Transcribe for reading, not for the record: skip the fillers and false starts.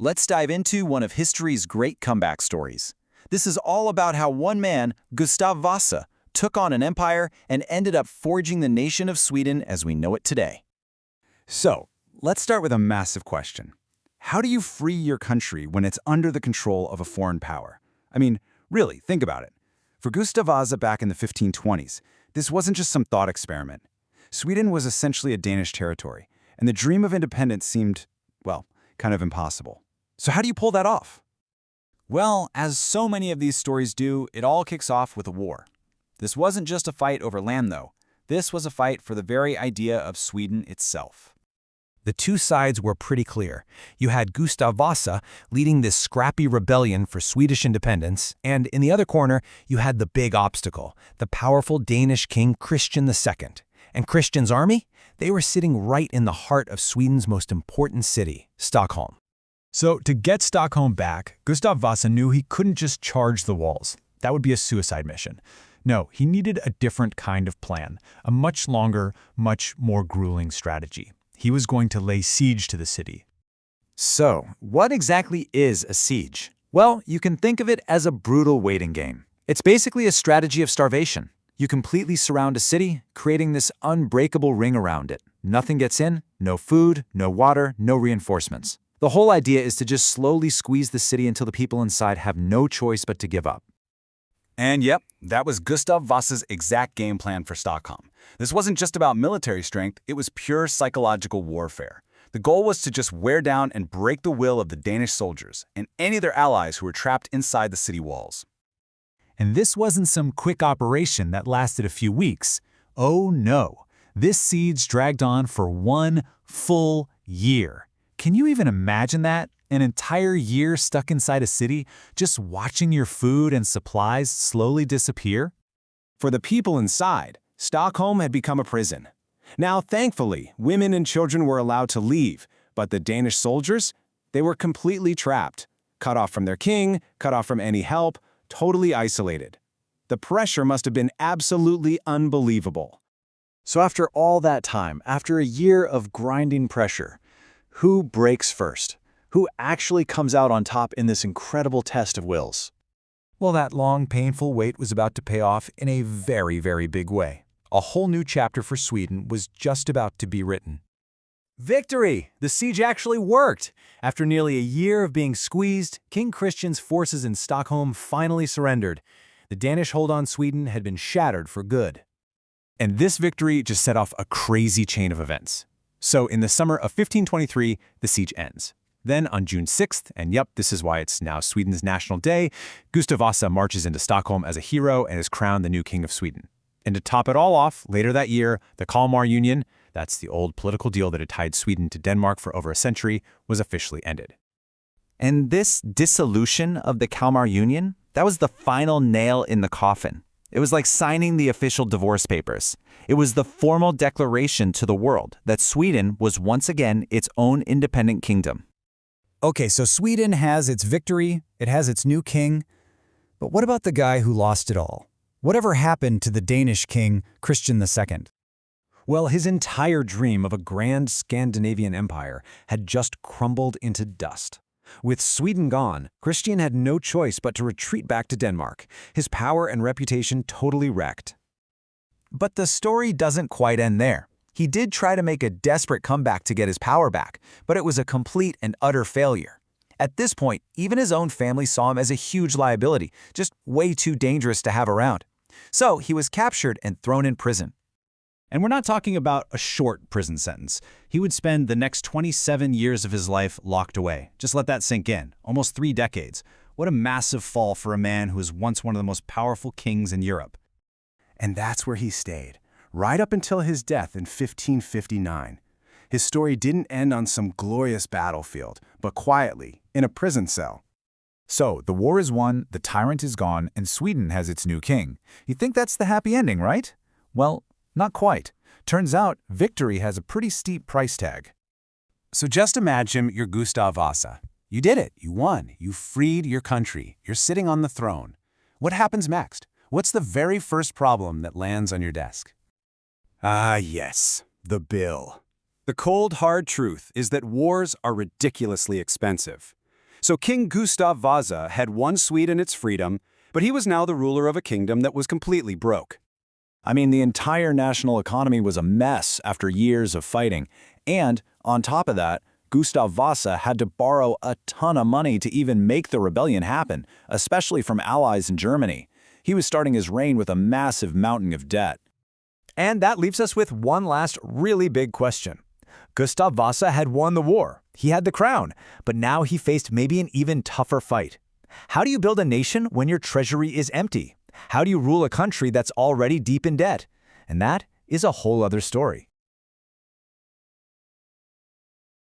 Let's dive into one of history's great comeback stories. This is all about how one man, Gustav Vasa, took on an empire and ended up forging the nation of Sweden as we know it today. So, let's start with a massive question. How do you free your country when it's under the control of a foreign power? I mean, really, think about it. For Gustav Vasa back in the 1520s, this wasn't just some thought experiment. Sweden was essentially a Danish territory, and the dream of independence seemed, well, kind of impossible. So how do you pull that off? Well, as so many of these stories do, it all kicks off with a war. This wasn't just a fight over land, though. This was a fight for the very idea of Sweden itself. The two sides were pretty clear. You had Gustav Vasa leading this scrappy rebellion for Swedish independence, and in the other corner, you had the big obstacle, the powerful Danish king Christian II. And Christian's army? They were sitting right in the heart of Sweden's most important city, Stockholm. So, to get Stockholm back, Gustav Vasa knew he couldn't just charge the walls. That would be a suicide mission. No, he needed a different kind of plan, a much longer, much more grueling strategy. He was going to lay siege to the city. So, what exactly is a siege? Well, you can think of it as a brutal waiting game. It's basically a strategy of starvation. You completely surround a city, creating this unbreakable ring around it. Nothing gets in, no food, no water, no reinforcements. The whole idea is to just slowly squeeze the city until the people inside have no choice but to give up. And yep, that was Gustav Vasa's exact game plan for Stockholm. This wasn't just about military strength, it was pure psychological warfare. The goal was to just wear down and break the will of the Danish soldiers and any of their allies who were trapped inside the city walls. And this wasn't some quick operation that lasted a few weeks. Oh no, this siege dragged on for 1 full year. Can you even imagine that? An entire year stuck inside a city, just watching your food and supplies slowly disappear? For the people inside, Stockholm had become a prison. Now, thankfully, women and children were allowed to leave, but the Danish soldiers, they were completely trapped, cut off from their king, cut off from any help, totally isolated. The pressure must have been absolutely unbelievable. So after all that time, after a year of grinding pressure, who breaks first? Who actually comes out on top in this incredible test of wills? Well, that long, painful wait was about to pay off in a very, very big way. A whole new chapter for Sweden was just about to be written. Victory! The siege actually worked! After nearly a year of being squeezed, King Christian's forces in Stockholm finally surrendered. The Danish hold on Sweden had been shattered for good. And this victory just set off a crazy chain of events. So in the summer of 1523, the siege ends. Then on June 6th, and yep, this is why it's now Sweden's National Day, Gustav Vasa marches into Stockholm as a hero and is crowned the new king of Sweden. And to top it all off, later that year, the Kalmar Union, that's the old political deal that had tied Sweden to Denmark for over a century, was officially ended. And this dissolution of the Kalmar Union, that was the final nail in the coffin. It was like signing the official divorce papers. It was the formal declaration to the world that Sweden was once again its own independent kingdom. Okay, so Sweden has its victory, it has its new king, but what about the guy who lost it all? Whatever happened to the Danish king, Christian II? Well, his entire dream of a grand Scandinavian empire had just crumbled into dust. With Sweden gone, Christian had no choice but to retreat back to Denmark, his power and reputation totally wrecked. But the story doesn't quite end there. He did try to make a desperate comeback to get his power back, but it was a complete and utter failure. At this point, even his own family saw him as a huge liability, just way too dangerous to have around. So he was captured and thrown in prison. And we're not talking about a short prison sentence. He would spend the next 27 years of his life locked away. Just let that sink in. Almost 3 decades. What a massive fall for a man who was once one of the most powerful kings in Europe. And that's where he stayed, right up until his death in 1559. His story didn't end on some glorious battlefield, but quietly, in a prison cell. So, the war is won, the tyrant is gone, and Sweden has its new king. You think that's the happy ending, right? Well, not quite. Turns out, victory has a pretty steep price tag. So just imagine you're Gustav Vasa. You did it. You won. You freed your country. You're sitting on the throne. What happens next? What's the very first problem that lands on your desk? Ah, yes, the bill. The cold, hard truth is that wars are ridiculously expensive. So King Gustav Vasa had won Sweden its freedom, but he was now the ruler of a kingdom that was completely broke. I mean, the entire national economy was a mess after years of fighting. And, on top of that, Gustav Vasa had to borrow a ton of money to even make the rebellion happen, especially from allies in Germany. He was starting his reign with a massive mountain of debt. And that leaves us with one last really big question. Gustav Vasa had won the war. He had the crown, but now he faced maybe an even tougher fight. How do you build a nation when your treasury is empty? How do you rule a country that's already deep in debt? And that is a whole other story.